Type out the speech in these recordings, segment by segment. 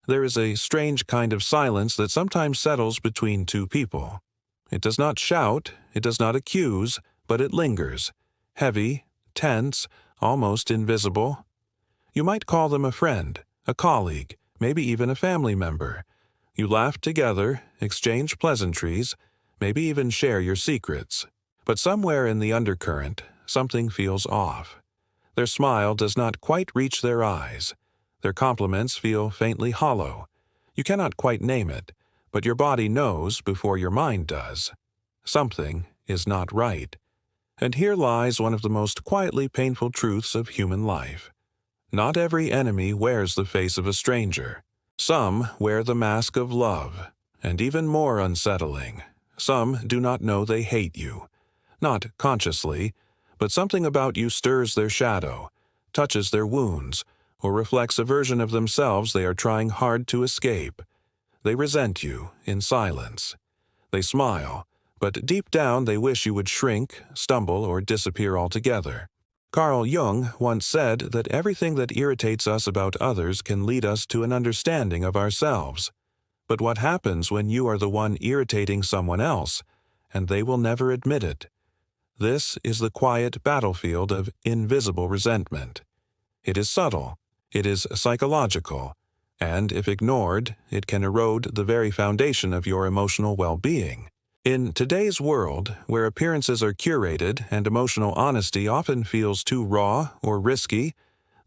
There is a strange kind of silence that sometimes settles between two people. It does not shout, it does not accuse, but it lingers, heavy, tense, almost invisible. You might call them a friend, a colleague, maybe even a family member. You laugh together, exchange pleasantries, maybe even share your secrets. But somewhere in the undercurrent, something feels off. Their smile does not quite reach their eyes. Their compliments feel faintly hollow. You cannot quite name it, but your body knows before your mind does. Something is not right. And here lies one of the most quietly painful truths of human life. Not every enemy wears the face of a stranger. Some wear the mask of love, and even more unsettling, some do not know they hate you. Not consciously, but something about you stirs their shadow, touches their wounds, or reflects a version of themselves they are trying hard to escape. They resent you in silence. They smile, but deep down they wish you would shrink, stumble, or disappear altogether. Carl Jung once said that everything that irritates us about others can lead us to an understanding of ourselves. But what happens when you are the one irritating someone else, and they will never admit it? This is the quiet battlefield of invisible resentment. It is subtle, it is psychological, and if ignored, it can erode the very foundation of your emotional well-being. In today's world, where appearances are curated and emotional honesty often feels too raw or risky,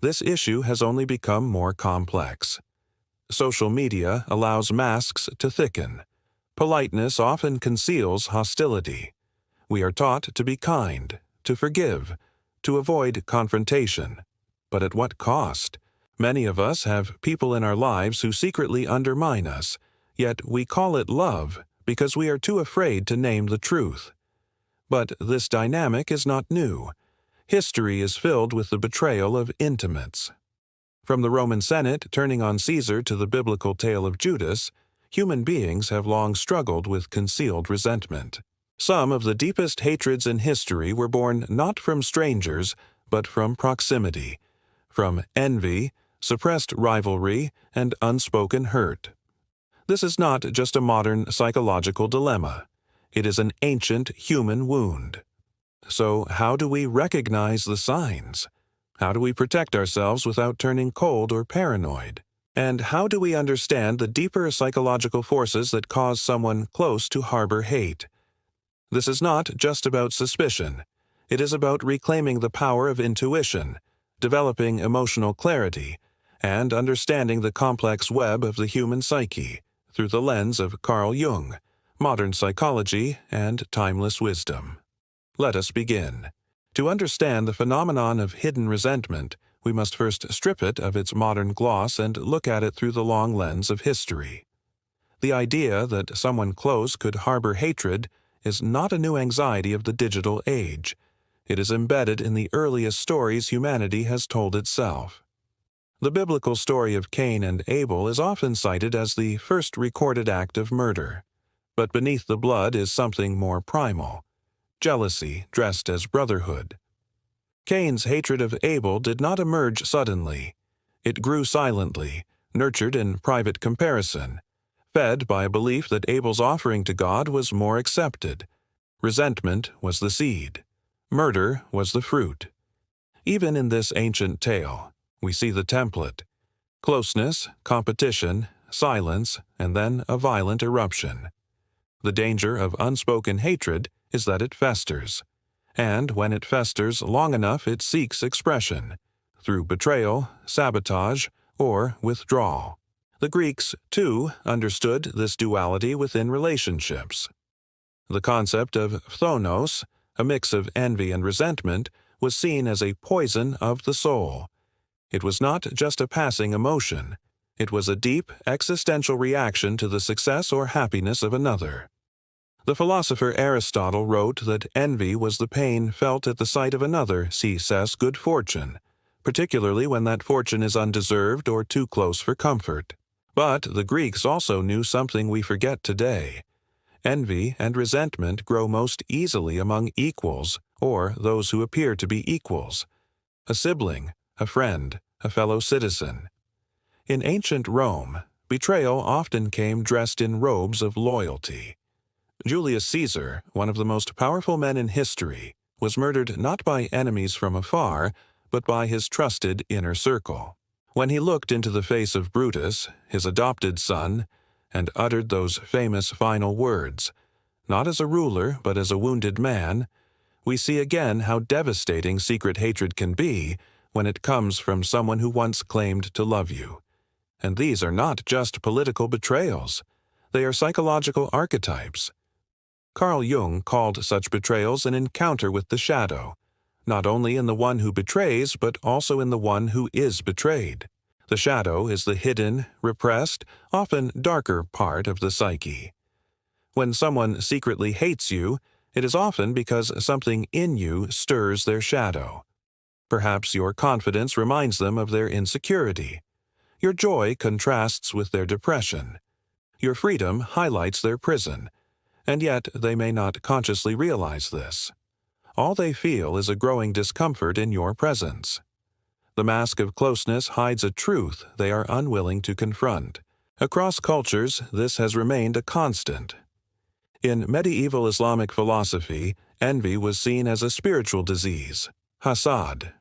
this issue has only become more complex. Social media allows masks to thicken. Politeness often conceals hostility. We are taught to be kind, to forgive, to avoid confrontation. But at what cost? Many of us have people in our lives who secretly undermine us, yet we call it love because we are too afraid to name the truth. But this dynamic is not new. History is filled with the betrayal of intimates. From the Roman Senate turning on Caesar to the biblical tale of Judas, human beings have long struggled with concealed resentment. Some of the deepest hatreds in history were born not from strangers, but from proximity, from envy, suppressed rivalry, and unspoken hurt. This is not just a modern psychological dilemma. It is an ancient human wound. So how do we recognize the signs? How do we protect ourselves without turning cold or paranoid? And how do we understand the deeper psychological forces that cause someone close to harbor hate? This is not just about suspicion. It is about reclaiming the power of intuition, developing emotional clarity, and understanding the complex web of the human psyche through the lens of Carl Jung, modern psychology, and timeless wisdom. Let us begin. To understand the phenomenon of hidden resentment, we must first strip it of its modern gloss and look at it through the long lens of history. The idea that someone close could harbor hatred is not a new anxiety of the digital age. It is embedded in the earliest stories humanity has told itself. The biblical story of Cain and Abel is often cited as the first recorded act of murder. But beneath the blood is something more primal, jealousy dressed as brotherhood. Cain's hatred of Abel did not emerge suddenly. It grew silently, nurtured in private comparison, fed by a belief that Abel's offering to God was more accepted. Resentment was the seed. Murder was the fruit. Even in this ancient tale, we see the template: closeness, competition, silence, and then a violent eruption. The danger of unspoken hatred is that it festers. And when it festers long enough, it seeks expression, through betrayal, sabotage, or withdrawal. The Greeks, too, understood this duality within relationships. The concept of phthonos, a mix of envy and resentment, was seen as a poison of the soul. It was not just a passing emotion. It was a deep, existential reaction to the success or happiness of another. The philosopher Aristotle wrote that envy was the pain felt at the sight of another sees good fortune, particularly when that fortune is undeserved or too close for comfort. But the Greeks also knew something we forget today. Envy and resentment grow most easily among equals, or those who appear to be equals: a sibling, a friend, a fellow citizen. In ancient Rome, Betrayal often came dressed in robes of loyalty. Julius Caesar, one of the most powerful men in history, was murdered not by enemies from afar, but by his trusted inner circle. When he looked into the face of Brutus, his adopted son, and uttered those famous final words, not as a ruler but as a wounded man, we see again how devastating secret hatred can be when it comes from someone who once claimed to love you. And these are not just political betrayals. They are psychological archetypes. Carl Jung called such betrayals an encounter with the shadow, not only in the one who betrays, but also in the one who is betrayed. The shadow is the hidden, repressed, often darker part of the psyche. When someone secretly hates you, it is often because something in you stirs their shadow. Perhaps your confidence reminds them of their insecurity. Your joy contrasts with their depression. Your freedom highlights their prison, and yet they may not consciously realize this. All they feel is a growing discomfort in your presence. The mask of closeness hides a truth they are unwilling to confront. Across cultures, this has remained a constant. In medieval Islamic philosophy, envy was seen as a spiritual disease, hasad.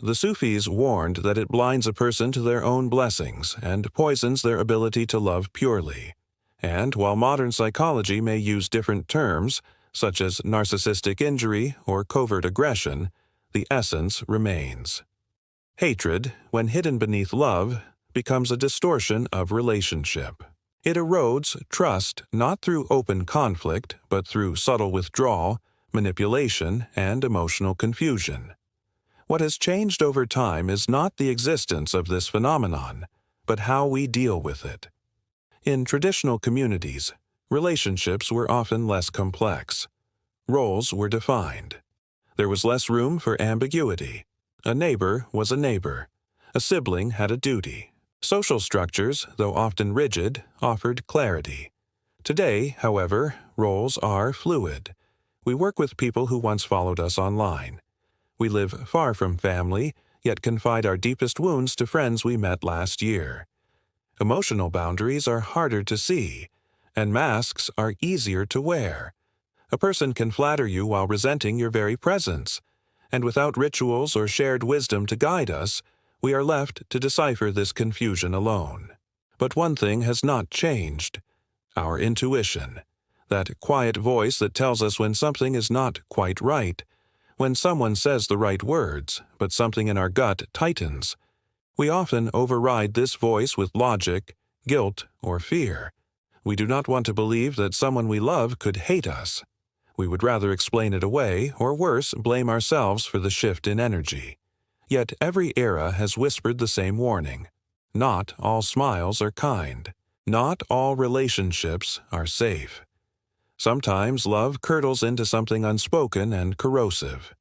The Sufis warned that it blinds a person to their own blessings and poisons their ability to love purely. And while modern psychology may use different terms, such as narcissistic injury or covert aggression, the essence remains. Hatred, when hidden beneath love, becomes a distortion of relationship. It erodes trust not through open conflict, but through subtle withdrawal, manipulation, and emotional confusion. What has changed over time is not the existence of this phenomenon, but how we deal with it. In traditional communities, relationships were often less complex. Roles were defined. There was less room for ambiguity. A neighbor was a neighbor. A sibling had a duty. Social structures, though often rigid, offered clarity. Today, however, roles are fluid. We work with people who once followed us online. We live far from family, yet confide our deepest wounds to friends we met last year. Emotional boundaries are harder to see, and masks are easier to wear. A person can flatter you while resenting your very presence, and without rituals or shared wisdom to guide us, we are left to decipher this confusion alone. But one thing has not changed: our intuition, that quiet voice that tells us when something is not quite right, when someone says the right words, but something in our gut tightens. We often override this voice with logic, guilt, or fear. We do not want to believe that someone we love could hate us. We would rather explain it away, or worse, blame ourselves for the shift in energy. Yet every era has whispered the same warning. Not all smiles are kind. Not all relationships are safe. Sometimes love curdles into something unspoken and corrosive.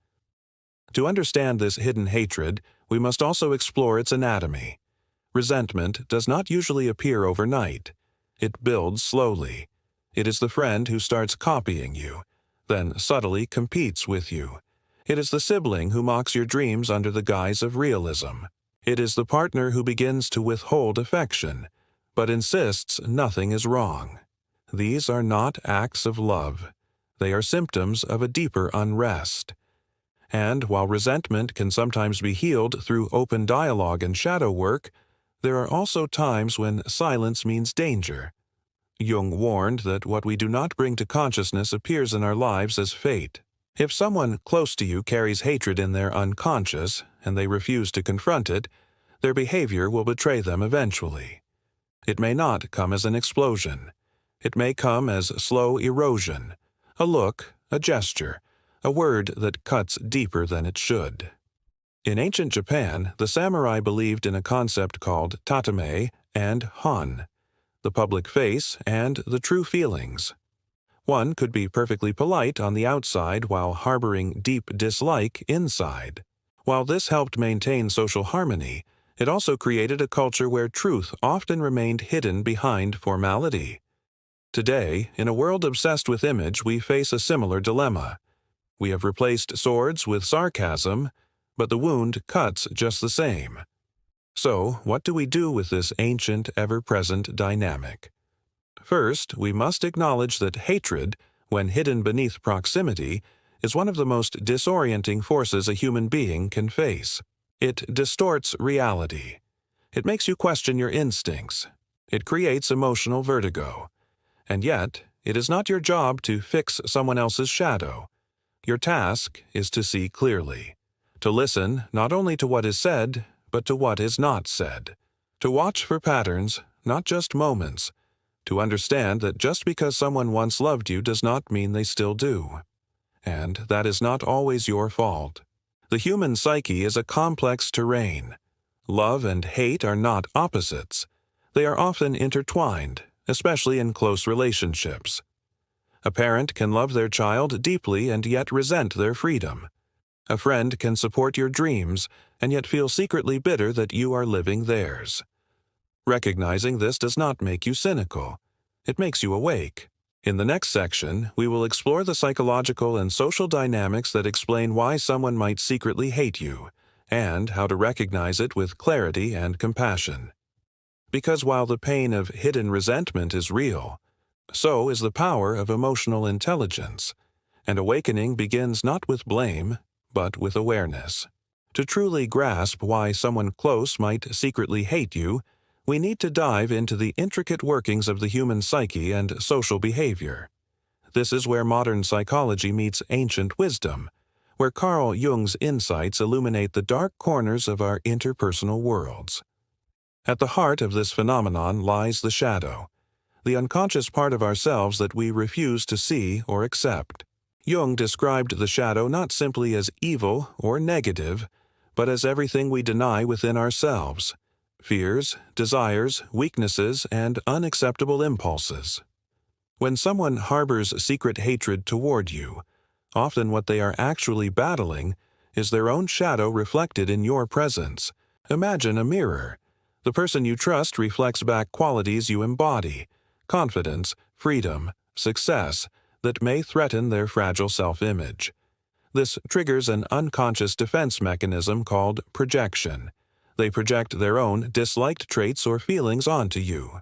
To understand this hidden hatred, we must also explore its anatomy. Resentment does not usually appear overnight. It builds slowly. It is the friend who starts copying you, then subtly competes with you. It is the sibling who mocks your dreams under the guise of realism. It is the partner who begins to withhold affection, but insists nothing is wrong. These are not acts of love. They are symptoms of a deeper unrest. And while resentment can sometimes be healed through open dialogue and shadow work, there are also times when silence means danger. Jung warned that what we do not bring to consciousness appears in our lives as fate. If someone close to you carries hatred in their unconscious, and they refuse to confront it, their behavior will betray them eventually. It may not come as an explosion. It may come as slow erosion, a look, a gesture, a word that cuts deeper than it should. In ancient Japan, the samurai believed in a concept called tatame and han, the public face and the true feelings. One could be perfectly polite on the outside while harboring deep dislike inside. While this helped maintain social harmony, it also created a culture where truth often remained hidden behind formality. Today, in a world obsessed with image, we face a similar dilemma. We have replaced swords with sarcasm, but the wound cuts just the same. So, what do we do with this ancient, ever-present dynamic? First, we must acknowledge that hatred, when hidden beneath proximity, is one of the most disorienting forces a human being can face. It distorts reality. It makes you question your instincts. It creates emotional vertigo. And yet, it is not your job to fix someone else's shadow. Your task is to see clearly, to listen not only to what is said, but to what is not said, to watch for patterns, not just moments, to understand that just because someone once loved you does not mean they still do. And that is not always your fault. The human psyche is a complex terrain. Love and hate are not opposites. They are often intertwined, especially in close relationships. A parent can love their child deeply and yet resent their freedom. A friend can support your dreams and yet feel secretly bitter that you are living theirs. Recognizing this does not make you cynical. It makes you awake. In the next section, we will explore the psychological and social dynamics that explain why someone might secretly hate you, and how to recognize it with clarity and compassion. Because while the pain of hidden resentment is real, so is the power of emotional intelligence, and awakening begins not with blame, but with awareness. To truly grasp why someone close might secretly hate you, we need to dive into the intricate workings of the human psyche and social behavior. This is where modern psychology meets ancient wisdom, where Carl Jung's insights illuminate the dark corners of our interpersonal worlds. At the heart of this phenomenon lies the shadow, the unconscious part of ourselves that we refuse to see or accept. Jung described the shadow not simply as evil or negative, but as everything we deny within ourselves: fears, desires, weaknesses, and unacceptable impulses. When someone harbors secret hatred toward you, often what they are actually battling is their own shadow reflected in your presence. Imagine a mirror. The person you trust reflects back qualities you embody: confidence, freedom, success, that may threaten their fragile self-image. This triggers an unconscious defense mechanism called projection. They project their own disliked traits or feelings onto you.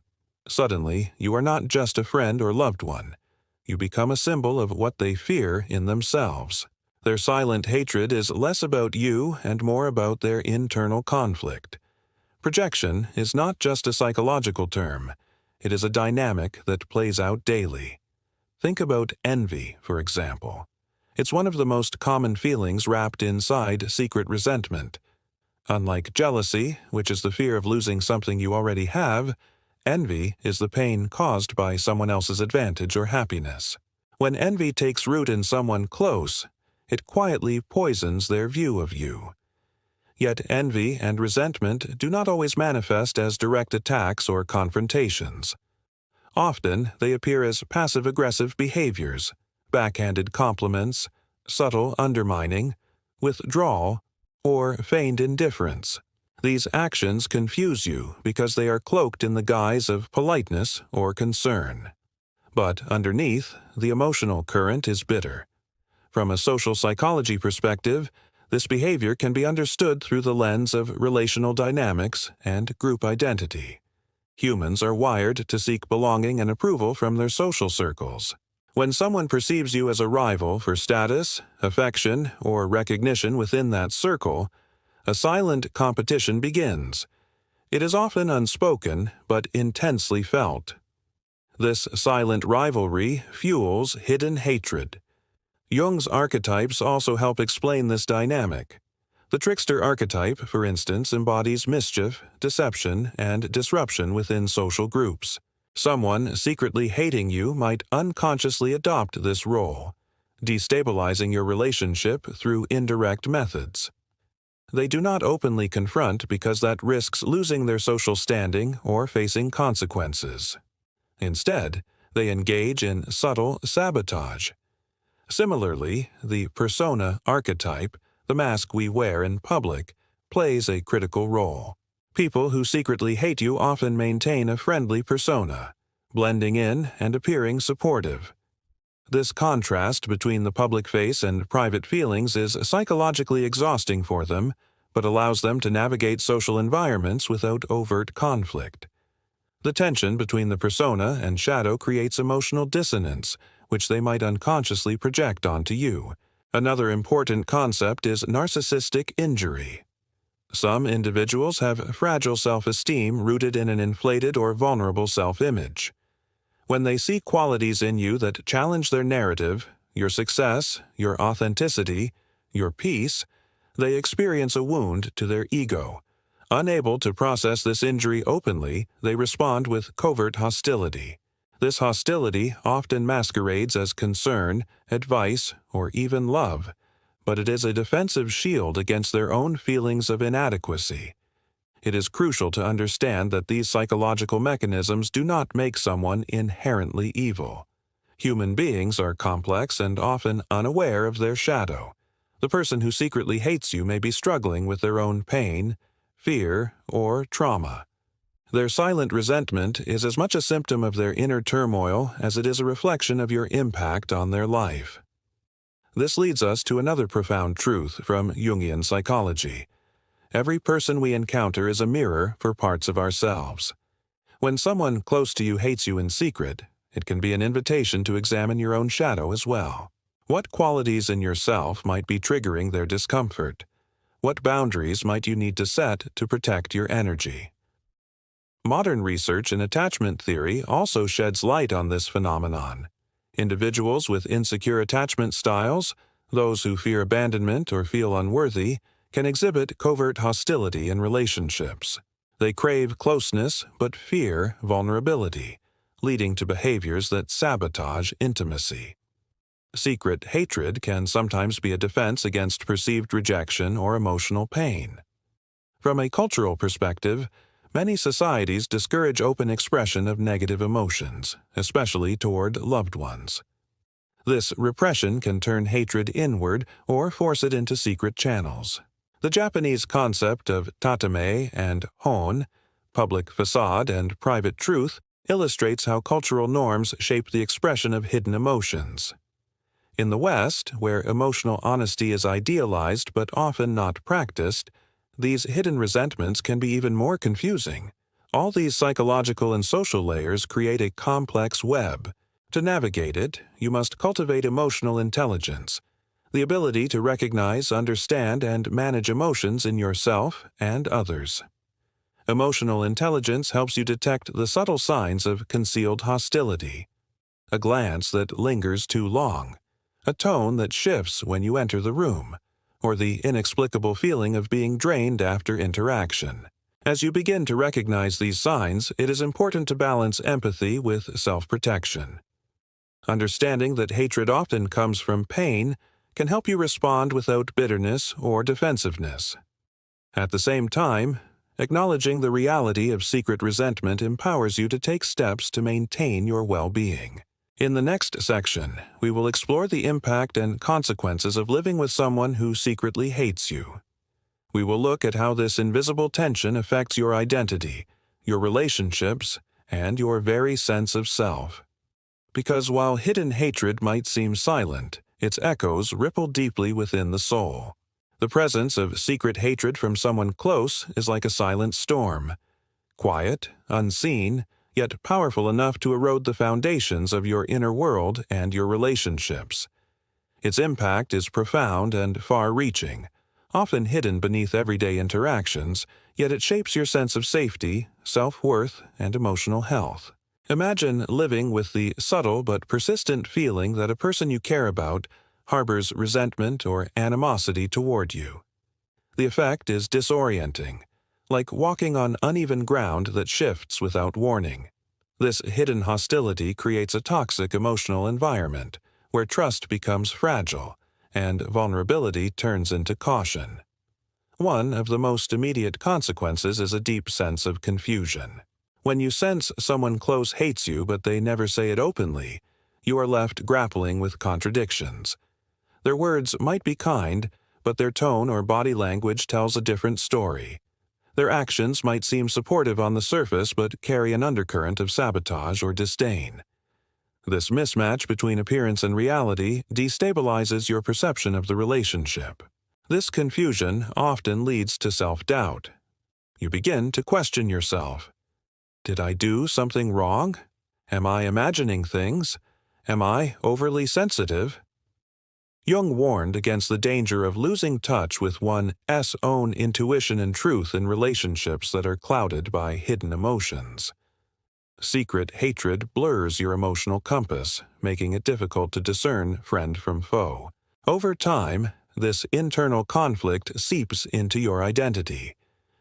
Suddenly, you are not just a friend or loved one. You become a symbol of what they fear in themselves. Their silent hatred is less about you and more about their internal conflict. Projection is not just a psychological term. It is a dynamic that plays out daily. Think about envy, for example. It's one of the most common feelings wrapped inside secret resentment. Unlike jealousy, which is the fear of losing something you already have, envy is the pain caused by someone else's advantage or happiness. When envy takes root in someone close, it quietly poisons their view of you. Yet envy and resentment do not always manifest as direct attacks or confrontations. Often, they appear as passive-aggressive behaviors, backhanded compliments, subtle undermining, withdrawal, or feigned indifference. These actions confuse you because they are cloaked in the guise of politeness or concern. But underneath, the emotional current is bitter. From a social psychology perspective, this behavior can be understood through the lens of relational dynamics and group identity. Humans are wired to seek belonging and approval from their social circles. When someone perceives you as a rival for status, affection, or recognition within that circle, a silent competition begins. It is often unspoken, but intensely felt. This silent rivalry fuels hidden hatred. Jung's archetypes also help explain this dynamic. The trickster archetype, for instance, embodies mischief, deception, and disruption within social groups. Someone secretly hating you might unconsciously adopt this role, destabilizing your relationship through indirect methods. They do not openly confront because that risks losing their social standing or facing consequences. Instead, they engage in subtle sabotage. Similarly, the persona archetype, the mask we wear in public, plays a critical role. People who secretly hate you often maintain a friendly persona, blending in and appearing supportive. This contrast between the public face and private feelings is psychologically exhausting for them, but allows them to navigate social environments without overt conflict. The tension between the persona and shadow creates emotional dissonance, which they might unconsciously project onto you. Another important concept is narcissistic injury. Some individuals have fragile self-esteem rooted in an inflated or vulnerable self-image. When they see qualities in you that challenge their narrative, your success, your authenticity, your peace, they experience a wound to their ego. Unable to process this injury openly, they respond with covert hostility. This hostility often masquerades as concern, advice, or even love, but it is a defensive shield against their own feelings of inadequacy. It is crucial to understand that these psychological mechanisms do not make someone inherently evil. Human beings are complex and often unaware of their shadow. The person who secretly hates you may be struggling with their own pain, fear, or trauma. Their silent resentment is as much a symptom of their inner turmoil as it is a reflection of your impact on their life. This leads us to another profound truth from Jungian psychology. Every person we encounter is a mirror for parts of ourselves. When someone close to you hates you in secret, it can be an invitation to examine your own shadow as well. What qualities in yourself might be triggering their discomfort? What boundaries might you need to set to protect your energy? Modern research in attachment theory also sheds light on this phenomenon. Individuals with insecure attachment styles, those who fear abandonment or feel unworthy, can exhibit covert hostility in relationships. They crave closeness but fear vulnerability, leading to behaviors that sabotage intimacy. Secret hatred can sometimes be a defense against perceived rejection or emotional pain. From a cultural perspective, many societies discourage open expression of negative emotions, especially toward loved ones. This repression can turn hatred inward or force it into secret channels. The Japanese concept of tatame and hon, public facade and private truth, illustrates how cultural norms shape the expression of hidden emotions. In the West, where emotional honesty is idealized but often not practiced, these hidden resentments can be even more confusing. All these psychological and social layers create a complex web. To navigate it, you must cultivate emotional intelligence, the ability to recognize, understand, and manage emotions in yourself and others. Emotional intelligence helps you detect the subtle signs of concealed hostility, a glance that lingers too long, a tone that shifts when you enter the room, or the inexplicable feeling of being drained after interaction. As you begin to recognize these signs, it is important to balance empathy with self-protection. Understanding that hatred often comes from pain can help you respond without bitterness or defensiveness. At the same time, acknowledging the reality of secret resentment empowers you to take steps to maintain your well-being. In the next section, we will explore the impact and consequences of living with someone who secretly hates you. We will look at how this invisible tension affects your identity, your relationships, and your very sense of self. Because while hidden hatred might seem silent, its echoes ripple deeply within the soul. The presence of secret hatred from someone close is like a silent storm, quiet, unseen, yet powerful enough to erode the foundations of your inner world and your relationships. Its impact is profound and far-reaching, often hidden beneath everyday interactions, yet it shapes your sense of safety, self-worth, and emotional health. Imagine living with the subtle but persistent feeling that a person you care about harbors resentment or animosity toward you. The effect is disorienting, like walking on uneven ground that shifts without warning. This hidden hostility creates a toxic emotional environment, where trust becomes fragile and vulnerability turns into caution. One of the most immediate consequences is a deep sense of confusion. When you sense someone close hates you but they never say it openly, you are left grappling with contradictions. Their words might be kind, but their tone or body language tells a different story. Their actions might seem supportive on the surface but carry an undercurrent of sabotage or disdain. This mismatch between appearance and reality destabilizes your perception of the relationship. This confusion often leads to self-doubt. You begin to question yourself. Did I do something wrong? Am I imagining things? Am I overly sensitive? Jung warned against the danger of losing touch with one's own intuition and truth in relationships that are clouded by hidden emotions. Secret hatred blurs your emotional compass, making it difficult to discern friend from foe. Over time, this internal conflict seeps into your identity.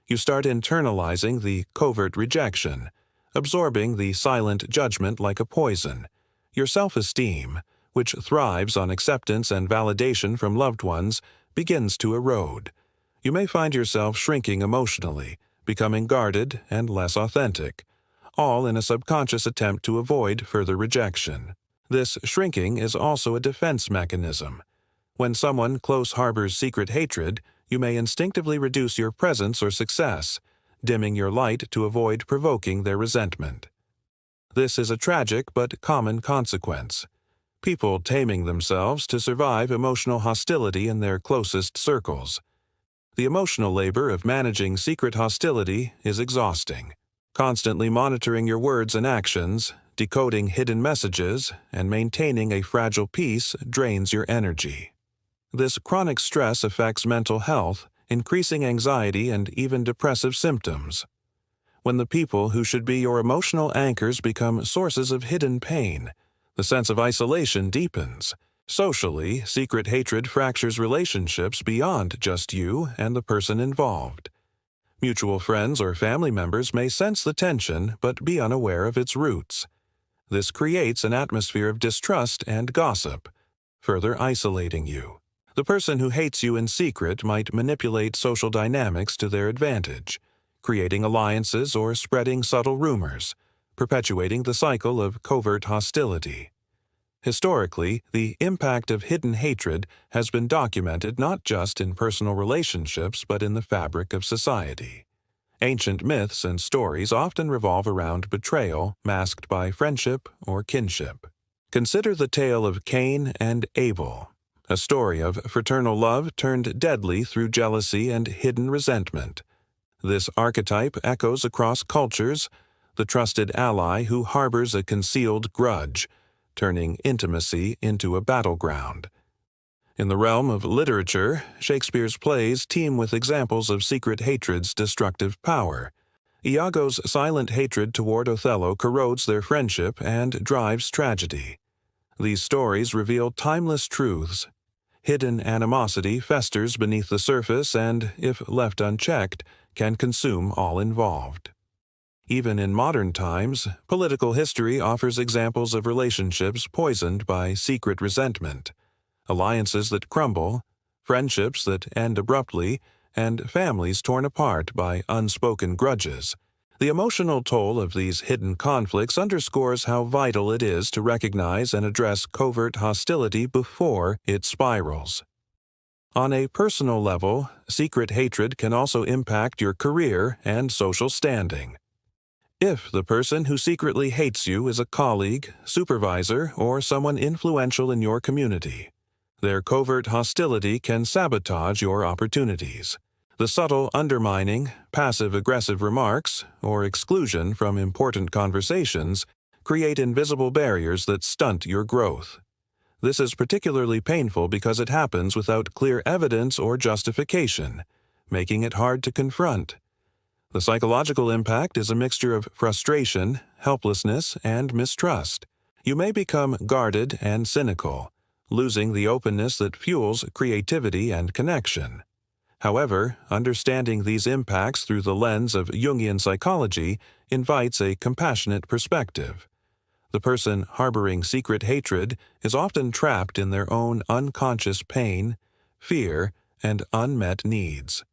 You start internalizing the covert rejection, absorbing the silent judgment like a poison. Your self-esteem, which thrives on acceptance and validation from loved ones, begins to erode. You may find yourself shrinking emotionally, becoming guarded and less authentic, all in a subconscious attempt to avoid further rejection. This shrinking is also a defense mechanism. When someone close harbors secret hatred, you may instinctively reduce your presence or success, dimming your light to avoid provoking their resentment. This is a tragic but common consequence. People taming themselves to survive emotional hostility in their closest circles. The emotional labor of managing secret hostility is exhausting. Constantly monitoring your words and actions, decoding hidden messages, and maintaining a fragile peace drains your energy. This chronic stress affects mental health, increasing anxiety and even depressive symptoms. When the people who should be your emotional anchors become sources of hidden pain, the sense of isolation deepens. Socially, secret hatred fractures relationships beyond just you and the person involved. Mutual friends or family members may sense the tension but be unaware of its roots. This creates an atmosphere of distrust and gossip, further isolating you. The person who hates you in secret might manipulate social dynamics to their advantage, creating alliances or spreading subtle rumors, perpetuating the cycle of covert hostility. Historically, the impact of hidden hatred has been documented not just in personal relationships but in the fabric of society. Ancient myths and stories often revolve around betrayal masked by friendship or kinship. Consider the tale of Cain and Abel, a story of fraternal love turned deadly through jealousy and hidden resentment. This archetype echoes across cultures, the trusted ally who harbors a concealed grudge, turning intimacy into a battleground. In the realm of literature, Shakespeare's plays teem with examples of secret hatred's destructive power. Iago's silent hatred toward Othello corrodes their friendship and drives tragedy. These stories reveal timeless truths. Hidden animosity festers beneath the surface and, if left unchecked, can consume all involved. Even in modern times, political history offers examples of relationships poisoned by secret resentment, alliances that crumble, friendships that end abruptly, and families torn apart by unspoken grudges. The emotional toll of these hidden conflicts underscores how vital it is to recognize and address covert hostility before it spirals. On a personal level, secret hatred can also impact your career and social standing. If the person who secretly hates you is a colleague, supervisor, or someone influential in your community, their covert hostility can sabotage your opportunities. The subtle undermining, passive-aggressive remarks, or exclusion from important conversations create invisible barriers that stunt your growth. This is particularly painful because it happens without clear evidence or justification, making it hard to confront. The psychological impact is a mixture of frustration, helplessness, and mistrust. You may become guarded and cynical, losing the openness that fuels creativity and connection. However, understanding these impacts through the lens of Jungian psychology invites a compassionate perspective. The person harboring secret hatred is often trapped in their own unconscious pain, fear, and unmet needs.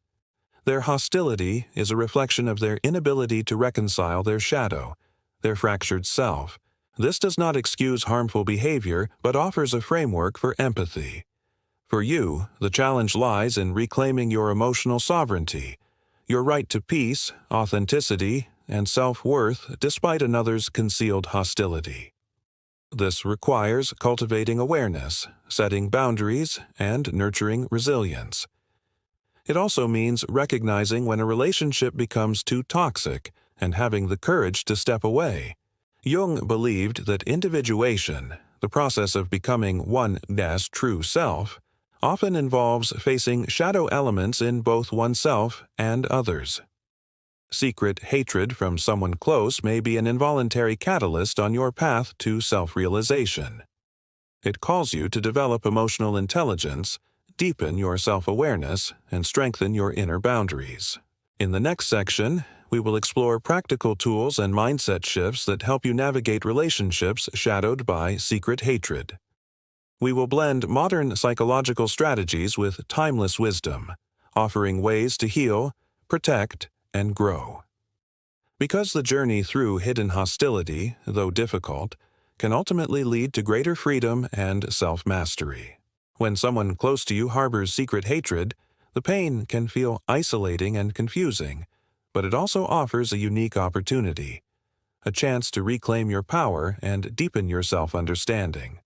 Their hostility is a reflection of their inability to reconcile their shadow, their fractured self. This does not excuse harmful behavior, but offers a framework for empathy. For you, the challenge lies in reclaiming your emotional sovereignty, your right to peace, authenticity, and self-worth despite another's concealed hostility. This requires cultivating awareness, setting boundaries, and nurturing resilience. It also means recognizing when a relationship becomes too toxic and having the courage to step away. Jung believed that individuation, the process of becoming one's true self, often involves facing shadow elements in both oneself and others. Secret hatred from someone close may be an involuntary catalyst on your path to self-realization. It calls you to develop emotional intelligence, deepen your self-awareness, and strengthen your inner boundaries. In the next section, we will explore practical tools and mindset shifts that help you navigate relationships shadowed by secret hatred. We will blend modern psychological strategies with timeless wisdom, offering ways to heal, protect, and grow. Because the journey through hidden hostility, though difficult, can ultimately lead to greater freedom and self-mastery. When someone close to you harbors secret hatred, the pain can feel isolating and confusing, but it also offers a unique opportunity, a chance to reclaim your power and deepen your self-understanding.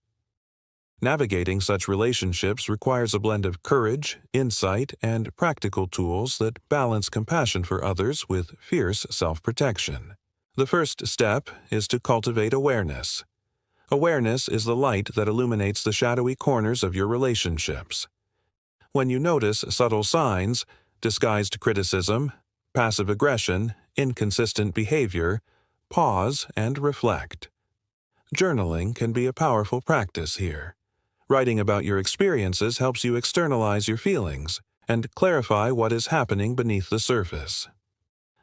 Navigating such relationships requires a blend of courage, insight, and practical tools that balance compassion for others with fierce self-protection. The first step is to cultivate awareness. Awareness is the light that illuminates the shadowy corners of your relationships. When you notice subtle signs, disguised criticism, passive aggression, inconsistent behavior, pause and reflect. Journaling can be a powerful practice here. Writing about your experiences helps you externalize your feelings and clarify what is happening beneath the surface.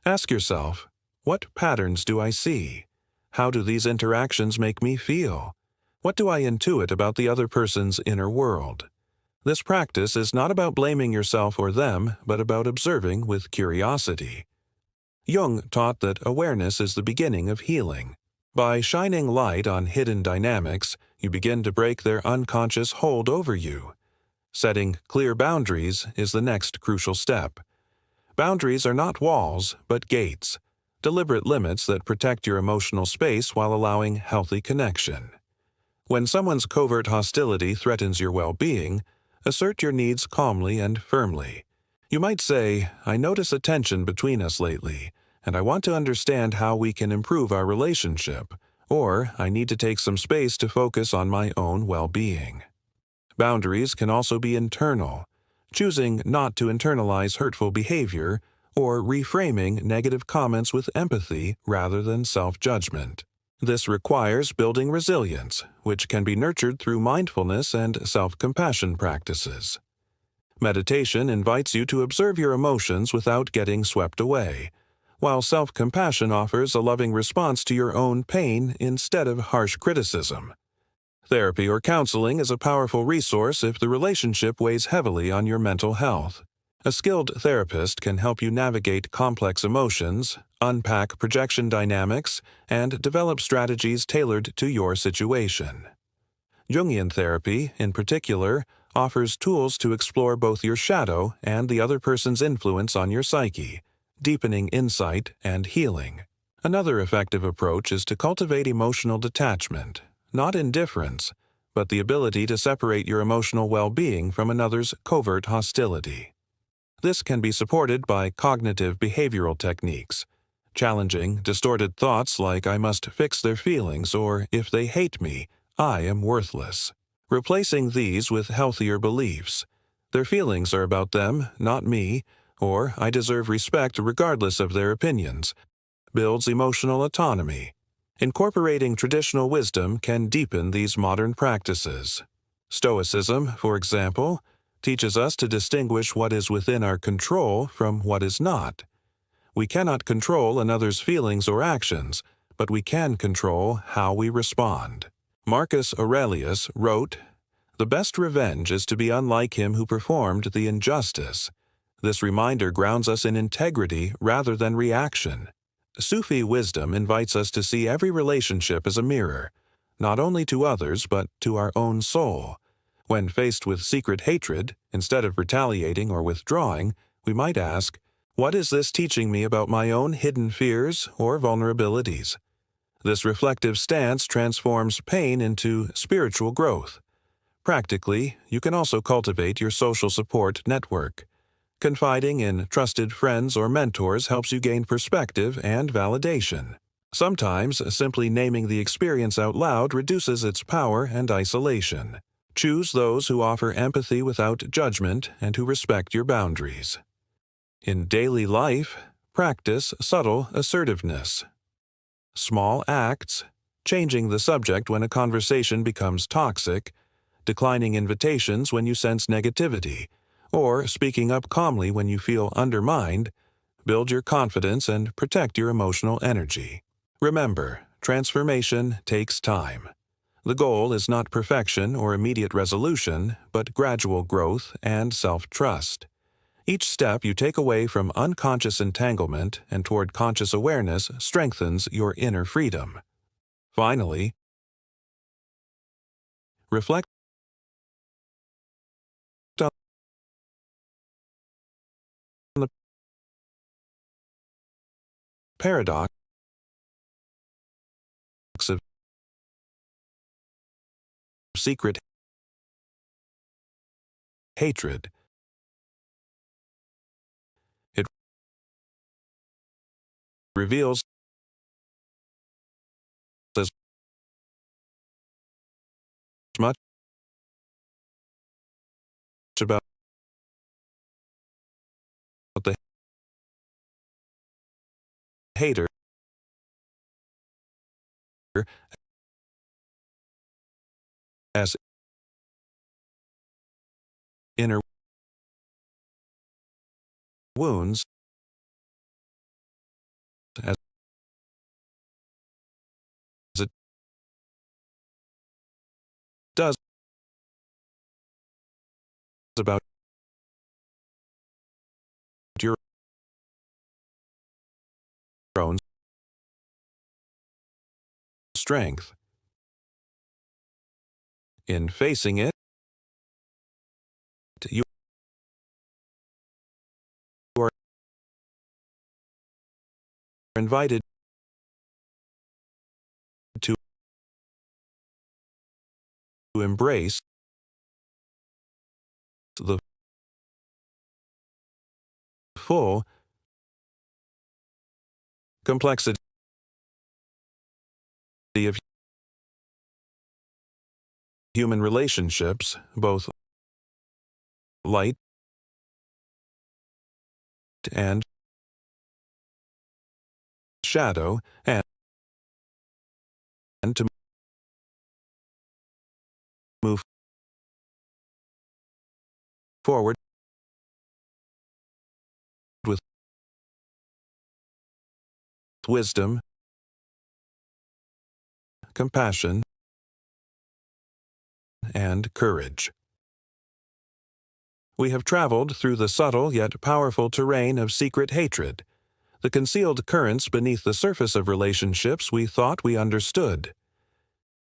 Ask yourself, what patterns do I see? How do these interactions make me feel? What do I intuit about the other person's inner world? This practice is not about blaming yourself or them, but about observing with curiosity. Jung taught that awareness is the beginning of healing. By shining light on hidden dynamics, you begin to break their unconscious hold over you. Setting clear boundaries is the next crucial step. Boundaries are not walls, but gates, deliberate limits that protect your emotional space while allowing healthy connection. When someone's covert hostility threatens your well-being, assert your needs calmly and firmly. You might say, "I notice a tension between us lately, and I want to understand how we can improve our relationship," or "I need to take some space to focus on my own well-being." Boundaries can also be internal, choosing not to internalize hurtful behavior or reframing negative comments with empathy rather than self-judgment. This requires building resilience, which can be nurtured through mindfulness and self-compassion practices. Meditation invites you to observe your emotions without getting swept away, while self-compassion offers a loving response to your own pain instead of harsh criticism. Therapy or counseling is a powerful resource if the relationship weighs heavily on your mental health. A skilled therapist can help you navigate complex emotions, unpack projection dynamics, and develop strategies tailored to your situation. Jungian therapy, in particular, offers tools to explore both your shadow and the other person's influence on your psyche, deepening insight and healing. Another effective approach is to cultivate emotional detachment, not indifference, but the ability to separate your emotional well-being from another's covert hostility. This can be supported by cognitive behavioral techniques, challenging distorted thoughts like "I must fix their feelings" or "if they hate me, I am worthless." Replacing these with healthier beliefs. "Their feelings are about them, not me," or "I deserve respect regardless of their opinions," builds emotional autonomy. Incorporating traditional wisdom can deepen these modern practices. Stoicism, for example, teaches us to distinguish what is within our control from what is not. We cannot control another's feelings or actions, but we can control how we respond. Marcus Aurelius wrote, "The best revenge is to be unlike him who performed the injustice." This reminder grounds us in integrity rather than reaction. Sufi wisdom invites us to see every relationship as a mirror, not only to others but to our own soul. When faced with secret hatred, instead of retaliating or withdrawing, we might ask, "What is this teaching me about my own hidden fears or vulnerabilities?" This reflective stance transforms pain into spiritual growth. Practically, you can also cultivate your social support network. Confiding in trusted friends or mentors helps you gain perspective and validation. Sometimes, simply naming the experience out loud reduces its power and isolation. Choose those who offer empathy without judgment and who respect your boundaries. In daily life, practice subtle assertiveness. Small acts, changing the subject when a conversation becomes toxic, declining invitations when you sense negativity, or speaking up calmly when you feel undermined, build your confidence and protect your emotional energy. Remember, transformation takes time. The goal is not perfection or immediate resolution, but gradual growth and self-trust. Each step you take away from unconscious entanglement and toward conscious awareness strengthens your inner freedom. Finally, reflect on the paradox of secret hatred. It reveals as much about the hater as inner wounds, as it does about your own strength. In facing it, you are invited to embrace the full complexity of human relationships, both light and shadow, and to move forward with wisdom, compassion, and courage. We have traveled through the subtle yet powerful terrain of secret hatred, the concealed currents beneath the surface of relationships we thought we understood.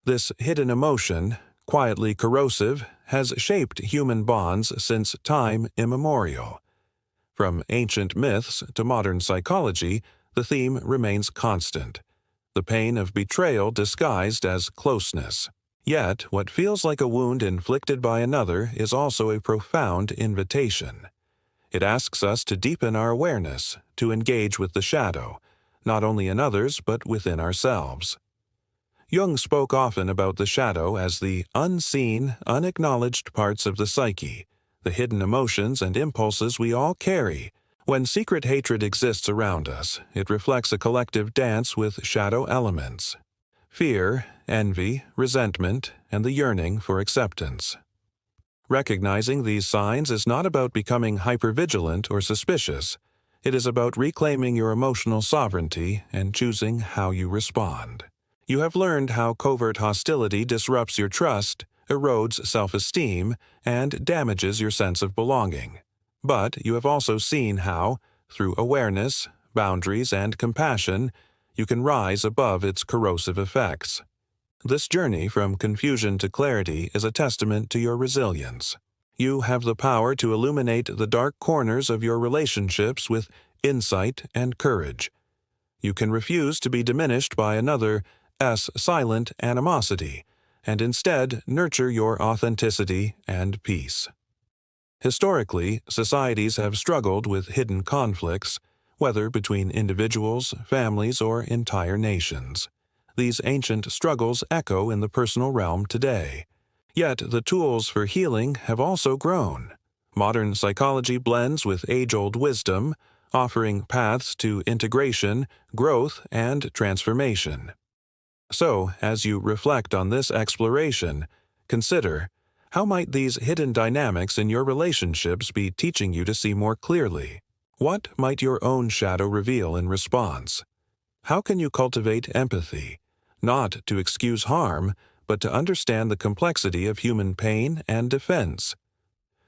This hidden emotion, quietly corrosive, has shaped human bonds since time immemorial. From ancient myths to modern psychology, the theme remains constant: the pain of betrayal disguised as closeness. Yet, what feels like a wound inflicted by another is also a profound invitation. It asks us to deepen our awareness, to engage with the shadow, not only in others but within ourselves. Jung spoke often about the shadow as the unseen, unacknowledged parts of the psyche, the hidden emotions and impulses we all carry. When secret hatred exists around us, it reflects a collective dance with shadow elements: fear, envy, resentment, and the yearning for acceptance. Recognizing these signs is not about becoming hypervigilant or suspicious. It is about reclaiming your emotional sovereignty and choosing how you respond. You have learned how covert hostility disrupts your trust, erodes self-esteem, and damages your sense of belonging. But you have also seen how, through awareness, boundaries, and compassion, you can rise above its corrosive effects. This journey from confusion to clarity is a testament to your resilience. You have the power to illuminate the dark corners of your relationships with insight and courage. You can refuse to be diminished by another's silent animosity, and instead nurture your authenticity and peace. Historically, societies have struggled with hidden conflicts, whether between individuals, families, or entire nations. These ancient struggles echo in the personal realm today. Yet the tools for healing have also grown. Modern psychology blends with age-old wisdom, offering paths to integration, growth, and transformation. So, as you reflect on this exploration, consider, how might these hidden dynamics in your relationships be teaching you to see more clearly? What might your own shadow reveal in response? How can you cultivate empathy, not to excuse harm, but to understand the complexity of human pain and defense?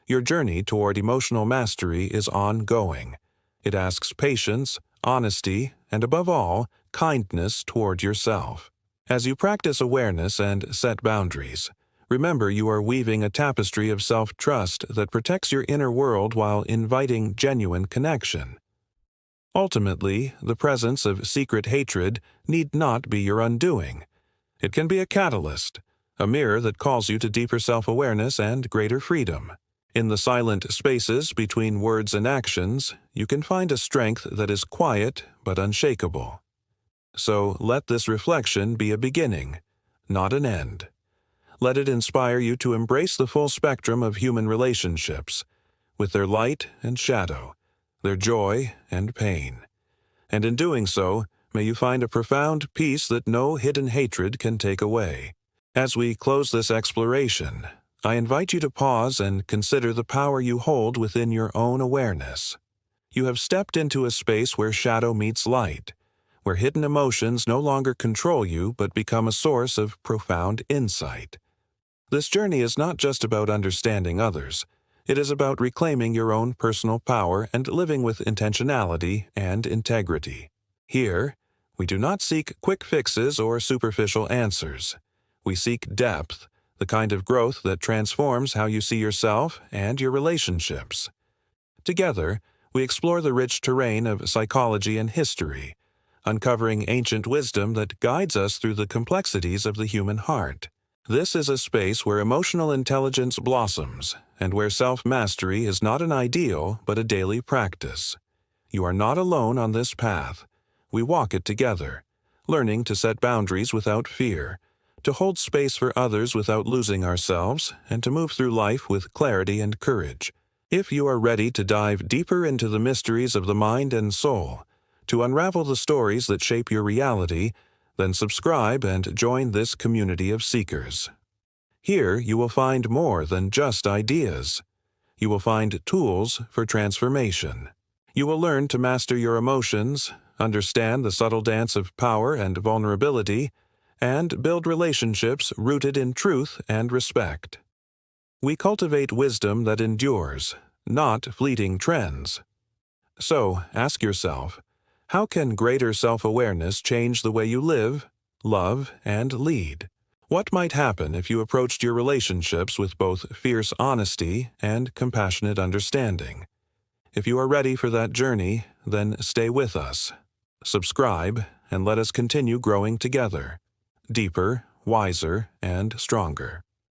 Your journey toward emotional mastery is ongoing. It asks patience, honesty, and above all, kindness toward yourself. As you practice awareness and set boundaries, remember you are weaving a tapestry of self-trust that protects your inner world while inviting genuine connection. Ultimately, the presence of secret hatred need not be your undoing. It can be a catalyst, a mirror that calls you to deeper self-awareness and greater freedom. In the silent spaces between words and actions, you can find a strength that is quiet but unshakable. So let this reflection be a beginning, not an end. Let it inspire you to embrace the full spectrum of human relationships, with their light and shadow, their joy and pain. And in doing so, may you find a profound peace that no hidden hatred can take away. As we close this exploration, I invite you to pause and consider the power you hold within your own awareness. You have stepped into a space where shadow meets light, where hidden emotions no longer control you but become a source of profound insight. This journey is not just about understanding others. It is about reclaiming your own personal power and living with intentionality and integrity. Here, we do not seek quick fixes or superficial answers. We seek depth, the kind of growth that transforms how you see yourself and your relationships. Together, we explore the rich terrain of psychology and history, uncovering ancient wisdom that guides us through the complexities of the human heart. This is a space where emotional intelligence blossoms, and where self-mastery is not an ideal but a daily practice. You are not alone on this path. We walk it together, learning to set boundaries without fear, to hold space for others without losing ourselves, and to move through life with clarity and courage. If you are ready to dive deeper into the mysteries of the mind and soul, to unravel the stories that shape your reality, then subscribe and join this community of seekers. Here you will find more than just ideas. You will find tools for transformation. You will learn to master your emotions, understand the subtle dance of power and vulnerability, and build relationships rooted in truth and respect. We cultivate wisdom that endures, not fleeting trends. So, ask yourself, how can greater self-awareness change the way you live, love, and lead? What might happen if you approached your relationships with both fierce honesty and compassionate understanding? If you are ready for that journey, then stay with us. Subscribe, and let us continue growing together, deeper, wiser, and stronger.